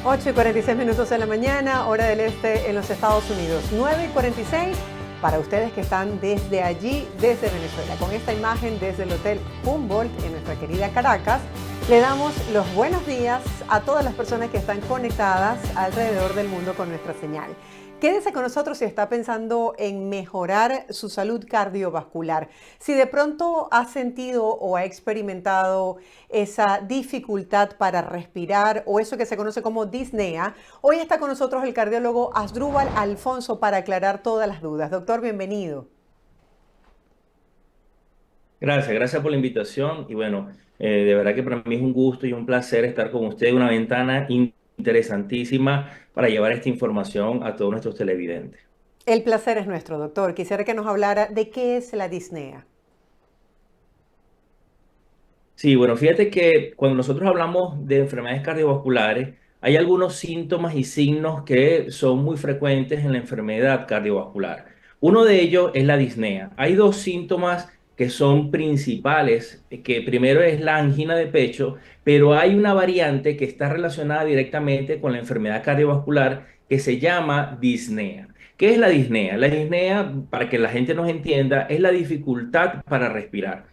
8:46 de la mañana, hora del este en los Estados Unidos. 9:46 para ustedes que están desde allí, desde Venezuela. Con esta imagen desde el Hotel Humboldt en nuestra querida Caracas, le damos los buenos días a todas las personas que están conectadas alrededor del mundo con nuestra señal. Quédese con nosotros si está pensando en mejorar su salud cardiovascular. Si de pronto ha sentido o ha experimentado esa dificultad para respirar o eso que se conoce como disnea, hoy está con nosotros el cardiólogo Asdrúbal Alfonso para aclarar todas las dudas. Doctor, bienvenido. Gracias por la invitación y bueno, de verdad que para mí es un gusto y un placer estar con usted, una ventana interesantísima para llevar esta información a todos nuestros televidentes. El placer es nuestro, doctor. Quisiera que nos hablara de qué es la disnea. Sí, bueno, fíjate que cuando nosotros hablamos de enfermedades cardiovasculares, hay algunos síntomas y signos que son muy frecuentes en la enfermedad cardiovascular. Uno de ellos es la disnea. Hay dos síntomas que son principales, que primero es la angina de pecho, pero hay una variante que está relacionada directamente con la enfermedad cardiovascular que se llama disnea. ¿Qué es la disnea? La disnea, para que la gente nos entienda, es la dificultad para respirar.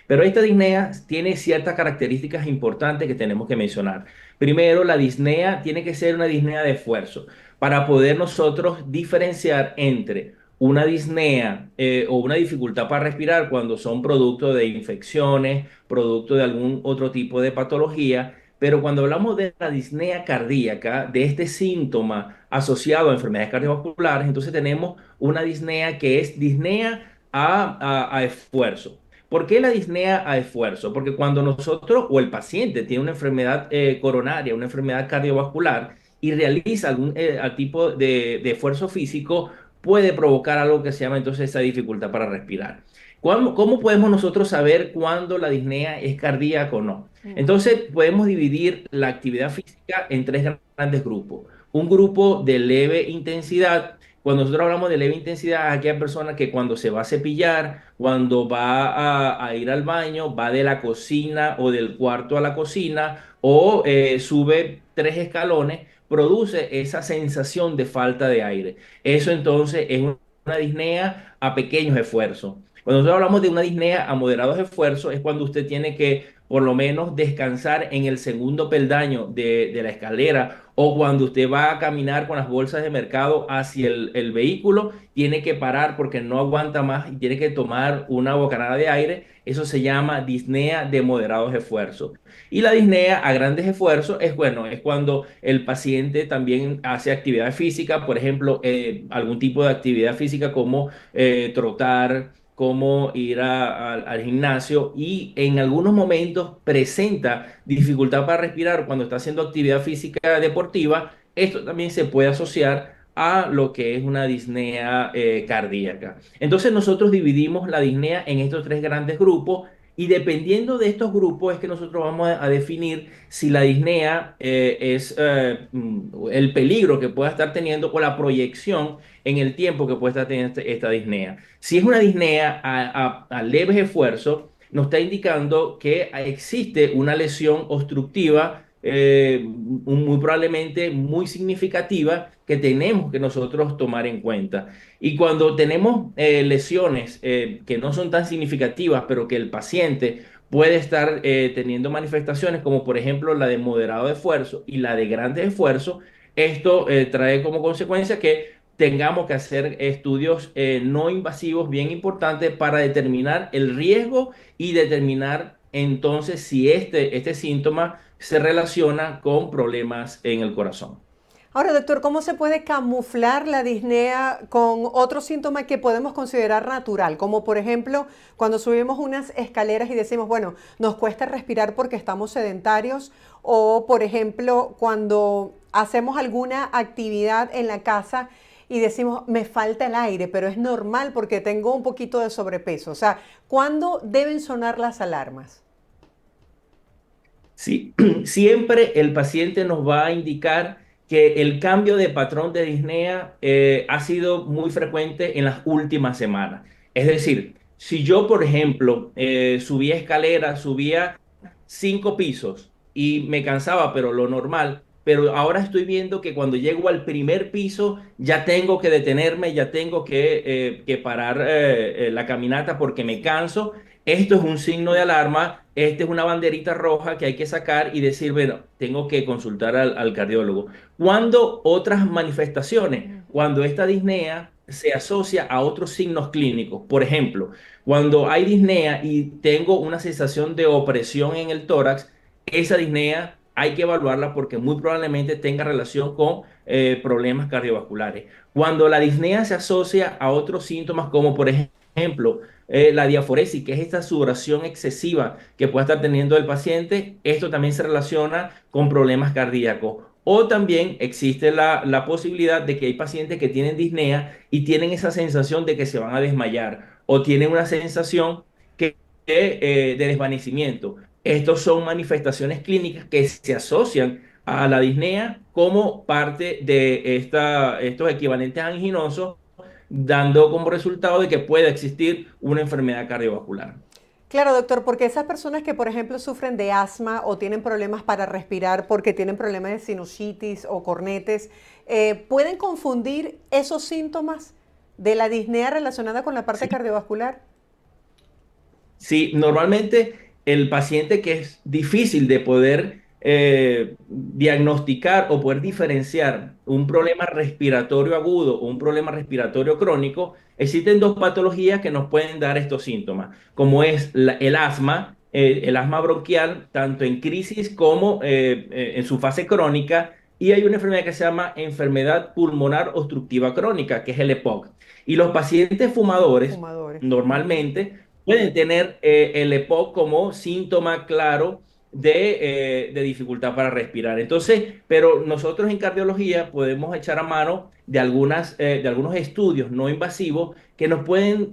Pero esta disnea tiene ciertas características importantes que tenemos que mencionar. Primero, la disnea tiene que ser una disnea de esfuerzo para poder nosotros diferenciar entre una disnea o una dificultad para respirar cuando son producto de infecciones, producto de algún otro tipo de patología. Pero cuando hablamos de la disnea cardíaca, de este síntoma asociado a enfermedades cardiovasculares, entonces tenemos una disnea que es disnea a esfuerzo. ¿Por qué la disnea a esfuerzo? Porque cuando nosotros o el paciente tiene una enfermedad coronaria, una enfermedad cardiovascular y realiza algún tipo de esfuerzo físico, puede provocar algo que se llama entonces esa dificultad para respirar. ¿Cómo podemos nosotros saber cuándo la disnea es cardíaca o no? Entonces podemos dividir la actividad física en tres grandes grupos. Un grupo de leve intensidad. Cuando nosotros hablamos de leve intensidad, aquella persona que cuando se va a cepillar, cuando va a ir al baño, va de la cocina o del cuarto a la cocina o sube 3 escalones, produce esa sensación de falta de aire. Eso entonces es una disnea a pequeños esfuerzos. Cuando nosotros hablamos de una disnea a moderados esfuerzos, es cuando usted tiene que por lo menos descansar en el segundo peldaño de la escalera o cuando usted va a caminar con las bolsas de mercado hacia el vehículo, tiene que parar porque no aguanta más y tiene que tomar una bocanada de aire. Eso se llama disnea de moderados esfuerzos. Y la disnea a grandes esfuerzos es, bueno, es cuando el paciente también hace actividad física, por ejemplo, algún tipo de actividad física como trotar, como ir al gimnasio y en algunos momentos presenta dificultad para respirar cuando está haciendo actividad física deportiva. Esto también se puede asociar a lo que es una disnea cardíaca. Entonces nosotros dividimos la disnea en estos tres grandes grupos y dependiendo de estos grupos es que nosotros vamos a definir si la disnea es el peligro que pueda estar teniendo o la proyección en el tiempo que puede estar teniendo esta disnea. Si es una disnea a leves esfuerzos, nos está indicando que existe una lesión obstructiva muy probablemente muy significativa que tenemos que nosotros tomar en cuenta. Y cuando tenemos lesiones que no son tan significativas, pero que el paciente puede estar teniendo manifestaciones como por ejemplo la de moderado esfuerzo y la de grande esfuerzo, esto trae como consecuencia que tengamos que hacer estudios no invasivos bien importantes para determinar el riesgo y determinar entonces si este síntoma se relaciona con problemas en el corazón. Ahora, doctor, ¿cómo se puede camuflar la disnea con otro síntoma que podemos considerar natural? Como por ejemplo, cuando subimos unas escaleras y decimos, bueno, nos cuesta respirar porque estamos sedentarios, o por ejemplo, cuando hacemos alguna actividad en la casa y decimos, me falta el aire, pero es normal porque tengo un poquito de sobrepeso. O sea, ¿cuándo deben sonar las alarmas? Sí, siempre el paciente nos va a indicar que el cambio de patrón de disnea ha sido muy frecuente en las últimas semanas. Es decir, si yo, por ejemplo, subía escaleras, subía 5 pisos y me cansaba, pero lo normal, pero ahora estoy viendo que cuando llego al primer piso ya tengo que detenerme, ya tengo que parar la caminata porque me canso. Esto es un signo de alarma, esta es una banderita roja que hay que sacar y decir, bueno, tengo que consultar al cardiólogo. ¿Cuándo otras manifestaciones? Cuando esta disnea se asocia a otros signos clínicos. Por ejemplo, cuando hay disnea y tengo una sensación de opresión en el tórax, esa disnea hay que evaluarla porque muy probablemente tenga relación con problemas cardiovasculares. Cuando la disnea se asocia a otros síntomas como por ejemplo la diaforesis, que es esta sudoración excesiva que puede estar teniendo el paciente, esto también se relaciona con problemas cardíacos. O también existe la posibilidad de que hay pacientes que tienen disnea y tienen esa sensación de que se van a desmayar o tienen una sensación de desvanecimiento. Estos son manifestaciones clínicas que se asocian a la disnea como parte de estos equivalentes anginosos, dando como resultado de que pueda existir una enfermedad cardiovascular. Claro, doctor, porque esas personas que, por ejemplo, sufren de asma o tienen problemas para respirar porque tienen problemas de sinusitis o cornetes, ¿pueden confundir esos síntomas de la disnea relacionada con la parte Sí, cardiovascular? sí, normalmente el paciente que es difícil de poder diagnosticar o poder diferenciar un problema respiratorio agudo o un problema respiratorio crónico, existen dos patologías que nos pueden dar estos síntomas, como es el asma bronquial, tanto en crisis como en su fase crónica, y hay una enfermedad que se llama enfermedad pulmonar obstructiva crónica, que es el EPOC. Y los pacientes fumadores Fumadores. Ujú. normalmente pueden tener el EPOC como síntoma claro de dificultad para respirar. Entonces, pero nosotros en cardiología podemos echar a mano de algunos estudios no invasivos que nos pueden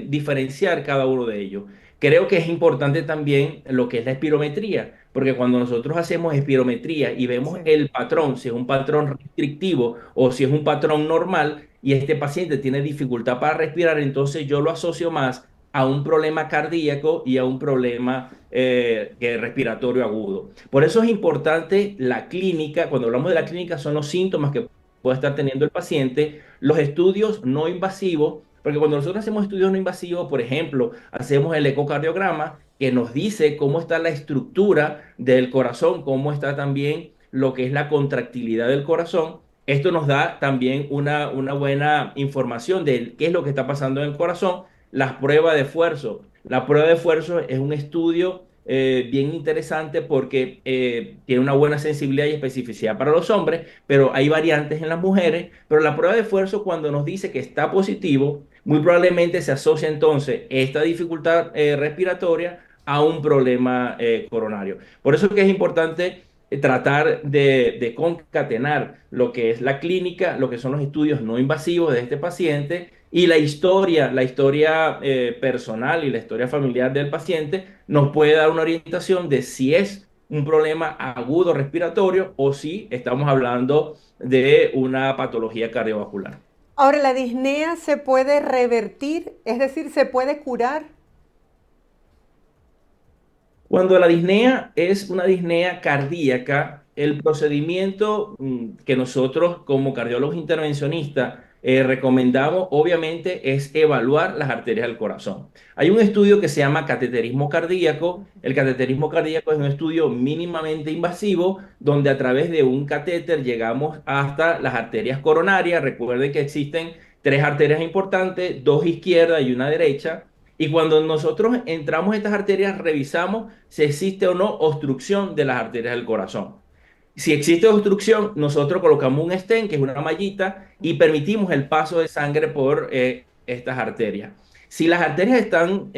diferenciar cada uno de ellos. Creo que es importante también lo que es la espirometría, porque cuando nosotros hacemos espirometría y vemos Sí. el patrón, si es un patrón restrictivo o si es un patrón normal, y este paciente tiene dificultad para respirar, entonces yo lo asocio más a un problema cardíaco y a un problema respiratorio agudo. Por eso es importante la clínica, cuando hablamos de la clínica son los síntomas que puede estar teniendo el paciente, los estudios no invasivos, porque cuando nosotros hacemos estudios no invasivos, por ejemplo, hacemos el ecocardiograma que nos dice cómo está la estructura del corazón, cómo está también lo que es la contractilidad del corazón. Esto nos da también una buena información de qué es lo que está pasando en el corazón. Las pruebas de esfuerzo. La prueba de esfuerzo es un estudio bien interesante porque tiene una buena sensibilidad y especificidad para los hombres, pero hay variantes en las mujeres. Pero la prueba de esfuerzo, cuando nos dice que está positivo, muy probablemente se asocia entonces esta dificultad respiratoria a un problema coronario. Por eso es que es importante tratar de concatenar lo que es la clínica, lo que son los estudios no invasivos de este paciente y la historia personal y la historia familiar del paciente nos puede dar una orientación de si es un problema agudo respiratorio o si estamos hablando de una patología cardiovascular. Ahora, ¿la disnea se puede revertir? Es decir, ¿se puede curar? Cuando la disnea es una disnea cardíaca, el procedimiento que nosotros como cardiólogos intervencionistas recomendamos obviamente es evaluar las arterias del corazón. Hay un estudio que se llama cateterismo cardíaco. El cateterismo cardíaco es un estudio mínimamente invasivo donde a través de un catéter llegamos hasta las arterias coronarias. Recuerden que existen tres arterias importantes, dos izquierdas y una derecha. Y cuando nosotros entramos a estas arterias, revisamos si existe o no obstrucción de las arterias del corazón. Si existe obstrucción, nosotros colocamos un stent, que es una mallita, y permitimos el paso de sangre por estas arterias. Si las arterias están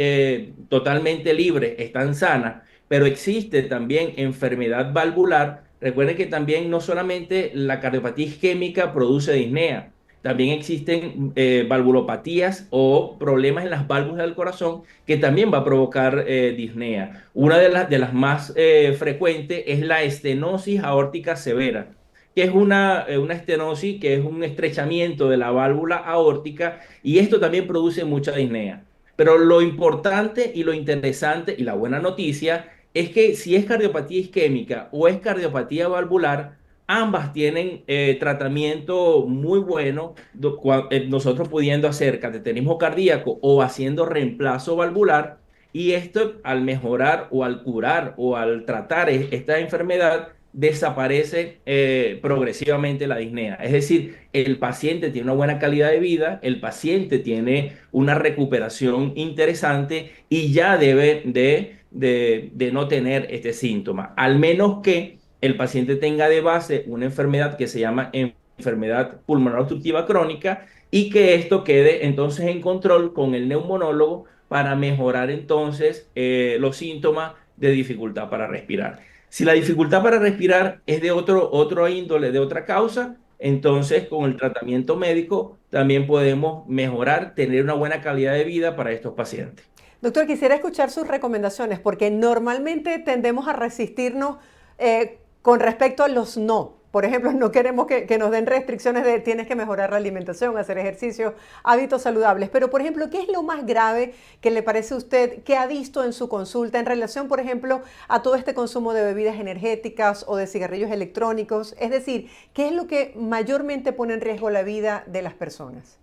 totalmente libres, están sanas, pero existe también enfermedad valvular, recuerden que también no solamente la cardiopatía isquémica produce disnea, también existen valvulopatías o problemas en las válvulas del corazón que también va a provocar disnea. Una de las más frecuentes es la estenosis aórtica severa, que es una estenosis que es un estrechamiento de la válvula aórtica y esto también produce mucha disnea. Pero lo importante y lo interesante y la buena noticia es que si es cardiopatía isquémica o es cardiopatía valvular, Ambas tienen tratamiento muy bueno, nosotros pudiendo hacer cateterismo cardíaco o haciendo reemplazo valvular, y esto al mejorar o al curar o al tratar esta enfermedad, desaparece progresivamente la disnea. Es decir, el paciente tiene una buena calidad de vida, el paciente tiene una recuperación interesante y ya debe de no tener este síntoma, al menos que el paciente tenga de base una enfermedad que se llama enfermedad pulmonar obstructiva crónica, y que esto quede entonces en control con el neumonólogo para mejorar entonces los síntomas de dificultad para respirar. Si la dificultad para respirar es de otro índole, de otra causa, entonces con el tratamiento médico también podemos mejorar, tener una buena calidad de vida para estos pacientes. Doctor, quisiera escuchar sus recomendaciones porque normalmente tendemos a resistirnos con respecto a los no. Por ejemplo, no queremos que nos den restricciones de tienes que mejorar la alimentación, hacer ejercicio, hábitos saludables. Pero, por ejemplo, ¿qué es lo más grave que le parece a usted que ha visto en su consulta en relación, por ejemplo, a todo este consumo de bebidas energéticas o de cigarrillos electrónicos? Es decir, ¿qué es lo que mayormente pone en riesgo la vida de las personas?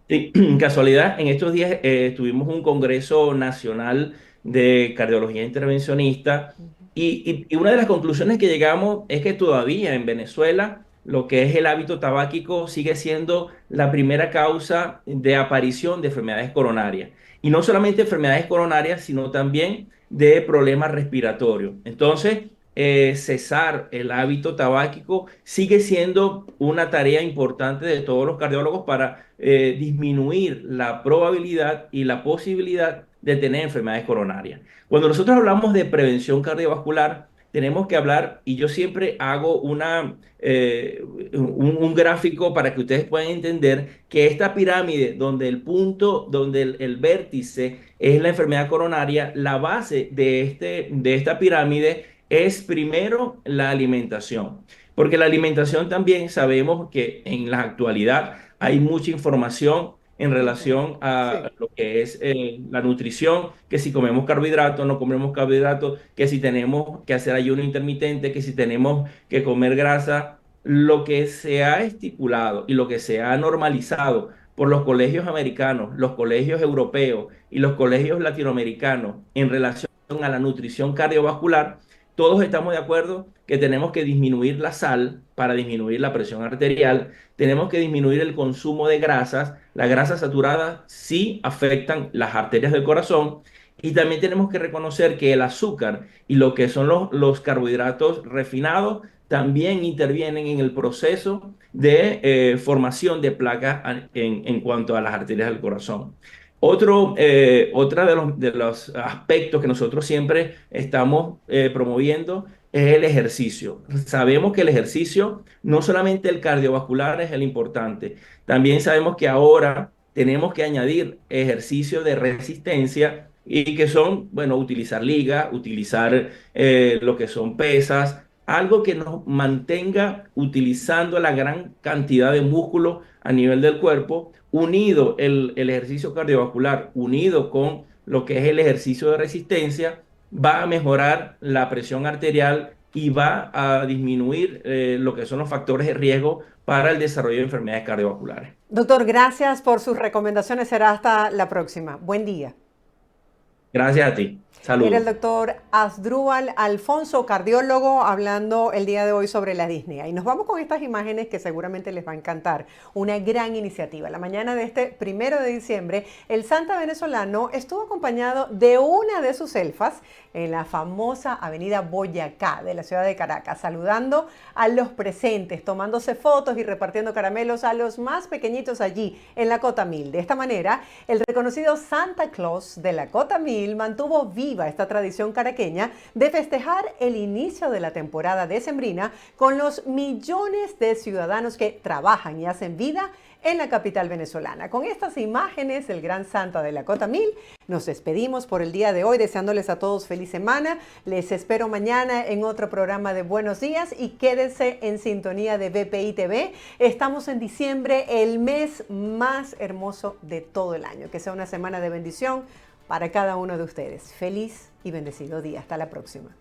Sí, casualidad, en estos días tuvimos un Congreso Nacional de Cardiología Intervencionista, y una de las conclusiones que llegamos es que todavía en Venezuela lo que es el hábito tabáquico sigue siendo la primera causa de aparición de enfermedades coronarias. Y no solamente enfermedades coronarias, sino también de problemas respiratorios. Entonces, cesar el hábito tabáquico sigue siendo una tarea importante de todos los cardiólogos para disminuir la probabilidad y la posibilidad de tener enfermedades coronarias. Cuando nosotros hablamos de prevención cardiovascular, tenemos que hablar, y yo siempre hago un gráfico para que ustedes puedan entender que esta pirámide, donde el punto, donde el vértice es la enfermedad coronaria, la base de esta pirámide es primero la alimentación. Porque la alimentación también sabemos que en la actualidad hay mucha información en Ujú. relación a Sí. lo que es la nutrición, que si comemos carbohidratos, no comemos carbohidratos, que si tenemos que hacer ayuno intermitente, que si tenemos que comer grasa. Lo que se ha estipulado y lo que se ha normalizado por los colegios americanos, los colegios europeos y los colegios latinoamericanos en relación a la nutrición cardiovascular, todos estamos de acuerdo que tenemos que disminuir la sal para disminuir la presión arterial, tenemos que disminuir el consumo de grasas. Las grasas saturadas sí afectan las arterias del corazón, y también tenemos que reconocer que el azúcar y lo que son los carbohidratos refinados también intervienen en el proceso de formación de placas en cuanto a las arterias del corazón. Otra de los aspectos que nosotros siempre estamos promoviendo es el ejercicio. Sabemos que el ejercicio, no solamente el cardiovascular es el importante, también sabemos que ahora tenemos que añadir ejercicios de resistencia, y que son, bueno, utilizar liga, utilizar lo que son pesas, algo que nos mantenga utilizando la gran cantidad de músculo a nivel del cuerpo, unido el ejercicio cardiovascular, unido con lo que es el ejercicio de resistencia, va a mejorar la presión arterial y va a disminuir lo que son los factores de riesgo para el desarrollo de enfermedades cardiovasculares. Doctor, gracias por sus recomendaciones. Será hasta la próxima. Buen día. Gracias a ti. Era el Saludos. doctor Asdrúbal Alfonso, cardiólogo, hablando el día de hoy sobre la disnea. Y nos vamos con estas imágenes que seguramente les va a encantar. Una gran iniciativa. La mañana de este 1 de diciembre, el Santa venezolano estuvo acompañado de una de sus elfas en la famosa avenida Boyacá de la ciudad de Caracas, saludando a los presentes, tomándose fotos y repartiendo caramelos a los más pequeñitos allí en la Cota 1000. De esta manera, el reconocido Santa Claus de la Cota 1000 mantuvo viva esta tradición caraqueña de festejar el inicio de la temporada decembrina con los millones de ciudadanos que trabajan y hacen vida en la capital venezolana. Con estas imágenes del gran Santa de la Cota 1000, nos despedimos por el día de hoy, deseándoles a todos feliz semana. Les espero mañana en otro programa de Buenos Días y quédense en sintonía de BPI TV. Estamos en diciembre, el mes más hermoso de todo el año. Que sea una semana de bendición para cada uno de ustedes. Feliz y bendecido día. Hasta la próxima.